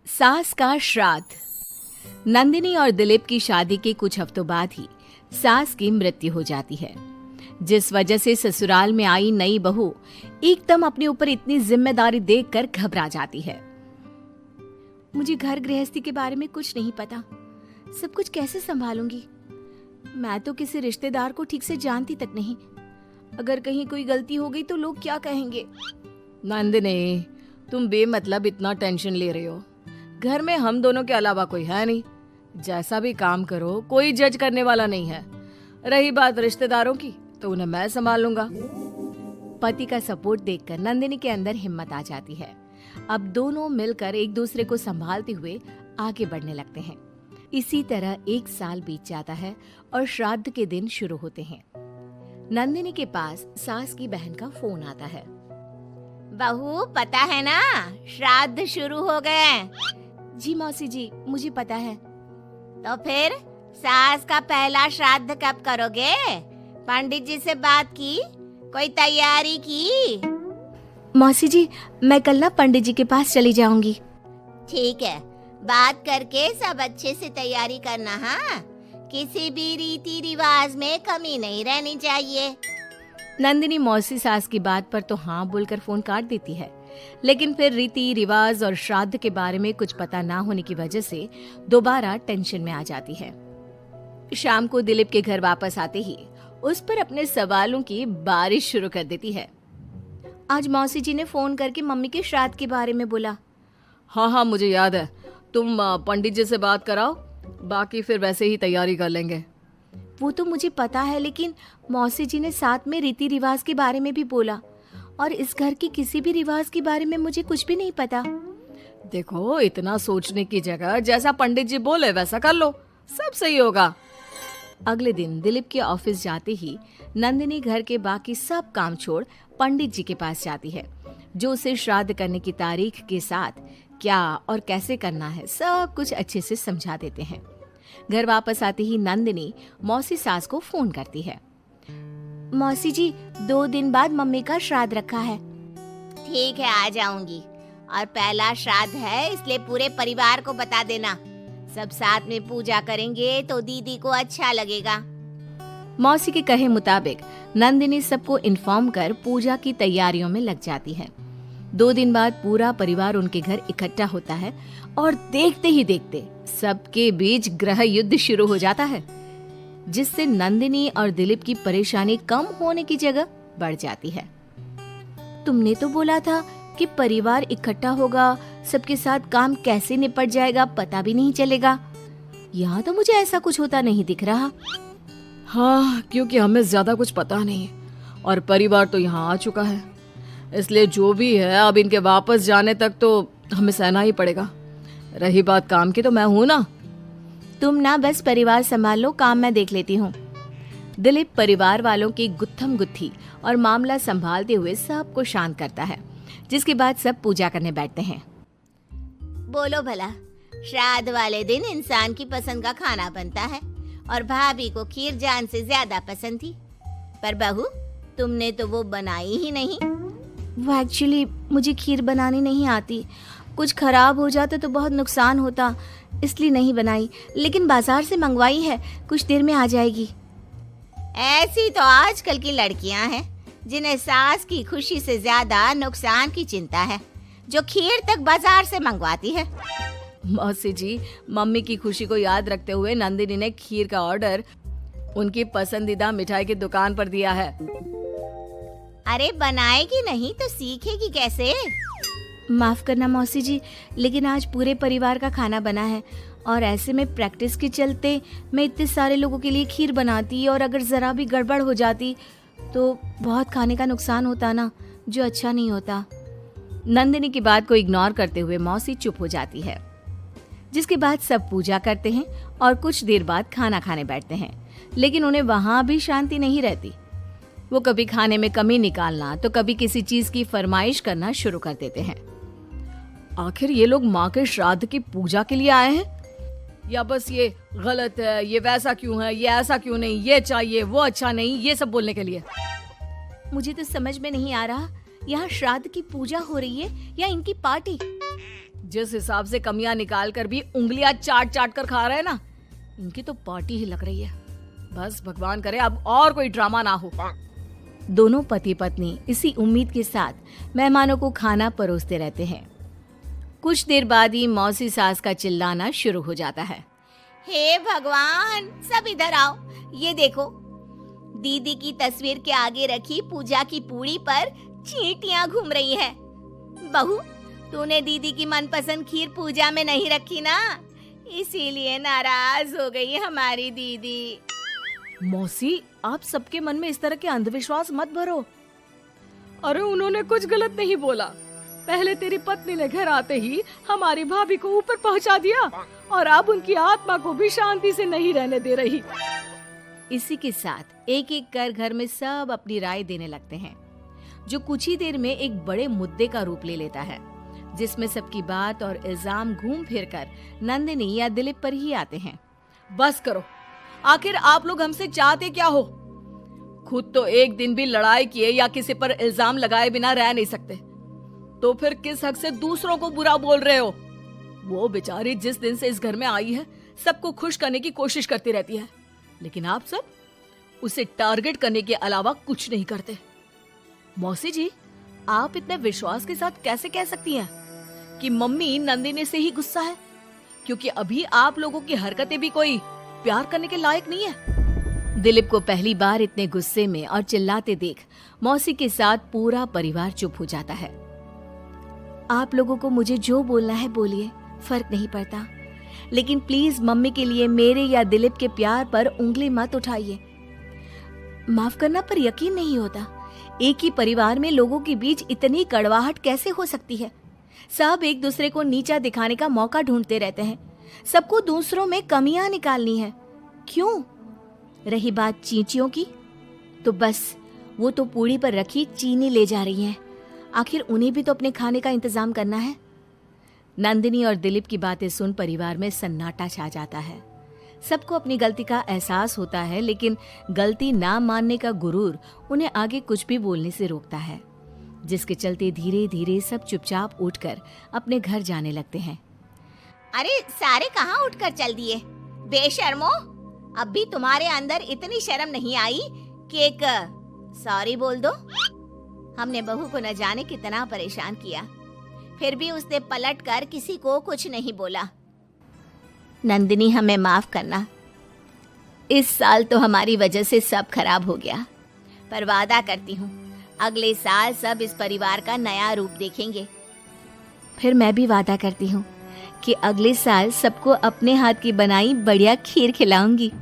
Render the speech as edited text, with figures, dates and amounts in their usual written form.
सास का श्राद्ध। नंदिनी और दिलीप की शादी के कुछ हफ्तों बाद ही सास की मृत्यु हो जाती है, जिस वजह से ससुराल में आई नई बहू एकदम अपने ऊपर इतनी जिम्मेदारी देखकर घबरा जाती है। मुझे घर गृहस्थी के बारे में कुछ नहीं पता, सब कुछ कैसे संभालूंगी? मैं तो किसी रिश्तेदार को ठीक से जानती तक नहीं। अगर कहीं कोई गलती हो गई तो लोग क्या कहेंगे? नंदिनी, तुम बेमतलब इतना टेंशन ले रही हो। घर में हम दोनों के अलावा कोई है नहीं। जैसा भी काम करो कोई जज करने वाला नहीं है। रही बात रिश्तेदारों की तो उन्हें मैं संभाल लूंगा। पति का सपोर्ट देखकर नंदिनी के अंदर हिम्मत आ जाती है। अब दोनों मिलकर एक दूसरे को संभालते हुए आगे बढ़ने लगते हैं। इसी तरह 1 साल बीत जाता है और श्राद्ध के दिन शुरू होते हैं। नंदिनी के पास सास की बहन का फोन आता है। बहू, पता है ना, श्राद्ध शुरू हो गए। जी मौसी जी, मुझे पता है। तो फिर सास का पहला श्राद्ध कब करोगे? पंडित जी से बात की? कोई तैयारी की? मौसी जी, मैं कल ना पंडित जी के पास चली जाऊंगी। ठीक है, बात करके सब अच्छे से तैयारी करना। हाँ, किसी भी रीति रिवाज में कमी नहीं रहनी चाहिए। नंदिनी मौसी सास की बात पर तो हाँ बोलकर फोन काट देती है, लेकिन फिर रीति रिवाज और श्राद्ध के बारे में कुछ पता ना होने की वजह से दोबारा टेंशन में आ जाती है। शाम को दिलीप के घर वापस आते ही उस पर अपने सवालों की बारिश शुरू कर देती है। आज मौसी जी ने फोन करके मम्मी के श्राद्ध के बारे में बोला। हाँ, मुझे याद है। तुम पंडित जी से बात कराओ, बाकी फिर वैसे ही तैयारी कर लेंगे। वो तो मुझे पता है, लेकिन मौसी जी ने साथ में रीति रिवाज के बारे में भी बोला, और इस घर की किसी भी रिवाज के बारे में मुझे कुछ भी नहीं पता। देखो, इतना सोचने की जगह जैसा पंडित जी बोले वैसा कर लो, सब सही होगा। अगले दिन दिलीप के ऑफिस जाते ही नंदिनी घर के बाकी सब काम छोड़ पंडित जी के पास जाती है, जो उसे श्राद्ध करने की तारीख के साथ क्या और कैसे करना है सब कुछ अच्छे से समझा देते हैं। घर वापस आते ही नंदिनी मौसी सास को फोन करती है। मौसी जी, 2 दिन बाद मम्मी का श्राद्ध रखा है। ठीक है, आ जाऊंगी। और पहला श्राद्ध है, इसलिए पूरे परिवार को बता देना। सब साथ में पूजा करेंगे तो दीदी को अच्छा लगेगा। मौसी के कहे मुताबिक नंदिनी सबको इन्फॉर्म कर पूजा की तैयारियों में लग जाती है। 2 दिन बाद पूरा परिवार उनके घर इकट्ठा होता है और देखते ही देखते सबके बीच गृह युद्ध शुरू हो जाता है, जिससे नंदिनी और दिलीप की परेशानी कम होने की जगह बढ़ जाती है। तुमने तो बोला था कि परिवार इकट्ठा होगा, सबके साथ काम कैसे निपट जाएगा पता भी नहीं चलेगा। यहाँ तो मुझे ऐसा कुछ होता नहीं दिख रहा। हाँ, क्योंकि हमें ज्यादा कुछ पता नहीं और परिवार तो यहाँ आ चुका है, इसलिए जो भी है अब इनके वापस जाने तक तो हमें सहना ही पड़ेगा। रही बात काम की तो मैं हूं ना। तुम ना बस परिवार संभाल लो, काम मैं देख लेती हूँ। दिलीप परिवार वालों की गुत्थम गुत्थी और मामला संभालते हुए सबको शांत करता है, जिसके बाद सब पूजा करने बैठते हैं। बोलो भला, श्राद्ध वाले दिन इंसान की पसंद का खाना बनता है और भाभी को खीर जान से ज्यादा पसंद थी, पर बहू तुमने तो वो बनाई ही नहीं। वो एक्चुअली मुझे खीर बनानी नहीं आती, कुछ खराब हो जाता तो बहुत नुकसान होता, इसलिए नहीं बनाई, लेकिन बाजार से मंगवाई है, कुछ देर में आ जाएगी। ऐसी तो आजकल की लड़कियां हैं जिन्हें सास की खुशी से ज्यादा नुकसान की चिंता है, जो खीर तक बाजार से मंगवाती है। मौसी जी, मम्मी की खुशी को याद रखते हुए नंदिनी ने खीर का ऑर्डर उनकी पसंदीदा मिठाई की दुकान पर दिया है। अरे बनाएगी नहीं तो सीखेगी कैसे? माफ करना मौसी जी, लेकिन आज पूरे परिवार का खाना बना है और ऐसे में प्रैक्टिस के चलते मैं इतने सारे लोगों के लिए खीर बनाती और अगर जरा भी गड़बड़ हो जाती तो बहुत खाने का नुकसान होता ना, जो अच्छा नहीं होता। नंदिनी की बात को इग्नोर करते हुए मौसी चुप हो जाती है, जिसके बाद सब पूजा करते हैं और कुछ देर बाद खाना खाने बैठते हैं, लेकिन उन्हें वहां भी शांति नहीं रहती। वो कभी खाने में कमी निकालना तो कभी किसी चीज की फरमाइश करना शुरू कर देते हैं। आखिर ये लोग माँ के श्राद्ध की पूजा के लिए आए हैं या बस ये गलत है, ये वैसा क्यों है, ये ऐसा क्यों नहीं, ये चाहिए वो अच्छा नहीं, ये सब बोलने के लिए? मुझे तो समझ में नहीं आ रहा, यहाँ श्राद्ध की पूजा हो रही है या इनकी पार्टी। जिस हिसाब से कमियां निकाल कर भी उंगलियां चाट चाट कर खा रहे हैं ना, इनकी तो पार्टी ही लग रही है। बस भगवान करे अब और कोई ड्रामा ना हो। दोनों पति पत्नी इसी उम्मीद के साथ मेहमानों को खाना परोसते रहते हैं। कुछ देर बाद ही मौसी सास का चिल्लाना शुरू हो जाता है। हे भगवान, सब इधर आओ। ये देखो, दीदी की तस्वीर के आगे रखी पूजा की पूड़ी पर चींटियां घूम रही है। बहू, तूने दीदी की मनपसंद खीर पूजा में नहीं रखी ना, इसीलिए नाराज हो गई हमारी दीदी। मौसी, आप सबके मन में इस तरह के अंधविश्वास मत भरो। अरे उन्होंने कुछ गलत नहीं बोला। पहले तेरी पत्नी ने घर आते ही हमारी भाभी को ऊपर पहुंचा दिया और अब उनकी आत्मा को भी शांति से नहीं रहने दे रही। इसी के साथ एक एक कर घर में सब अपनी राय देने लगते हैं, जो कुछ ही देर में एक बड़े मुद्दे का रूप ले लेता है, जिसमें सबकी बात और इल्जाम घूम फिर कर नंदिनी या दिलीप पर ही आते हैं। बस करो, आखिर आप लोग हमसे चाहते क्या हो? खुद तो एक दिन भी लड़ाई किए या किसी पर इल्जाम लगाए बिना रह नहीं सकते, तो फिर किस हक से दूसरों को बुरा बोल रहे हो? वो बेचारी जिस दिन से इस घर में आई है सबको खुश करने की कोशिश करती रहती है, लेकिन आप सब उसे टारगेट करने के अलावा कुछ नहीं करते। मौसी जी, आप इतने विश्वास के साथ कैसे कह सकती हैं कि मम्मी नंदिनी से ही गुस्सा है, क्योंकि अभी आप लोगों की हरकतें भी कोई प्यार करने के लायक नहीं है। दिलीप को पहली बार इतने गुस्से में और चिल्लाते देख मौसी के साथ पूरा परिवार चुप हो जाता है। आप लोगों को मुझे जो बोलना है बोलिए, फर्क नहीं पड़ता, लेकिन प्लीज मम्मी के लिए मेरे या दिलीप के प्यार पर उंगली मत उठाइए। माफ करना, पर यकीन नहीं होता, एक ही परिवार में लोगों के बीच इतनी कड़वाहट कैसे हो सकती है? सब एक दूसरे को नीचा दिखाने का मौका ढूंढते रहते हैं, सबको दूसरों में कमियां निकालनी है। क्यों? रही बात चींटियों की, तो बस वो तो पूड़ी पर रखी चीनी ले जा रही हैं। आखिर उन्हें भी तो अपने खाने का इंतजाम करना है। नंदिनी और दिलीप की बातें सुन परिवार में सन्नाटा छा जाता है। सबको अपनी गलती का एहसास होता है, लेकिन गलती ना मानने का गुरूर उन्हें आगे कुछ भी बोलने से रोकता है, जिसके चलते धीरे धीरे सब चुपचाप उठकर अपने घर जाने लगते हैं। अरे सारे कहाँ उठकर चल दिए? बेशर्मो, अब भी तुम्हारे अंदर इतनी शर्म नहीं आई कि एक सॉरी बोल दो? हमने बहू को न जाने कितना परेशान किया, फिर भी उसने पलट कर किसी को कुछ नहीं बोला। नंदिनी, हमें माफ करना, इस साल तो हमारी वजह से सब खराब हो गया, पर वादा करती हूँ अगले साल सब इस परिवार का नया रूप देखेंगे। फिर मैं भी वादा करती हूँ कि अगले साल सबको अपने हाथ की बनाई बढ़िया खीर खिलाऊंगी।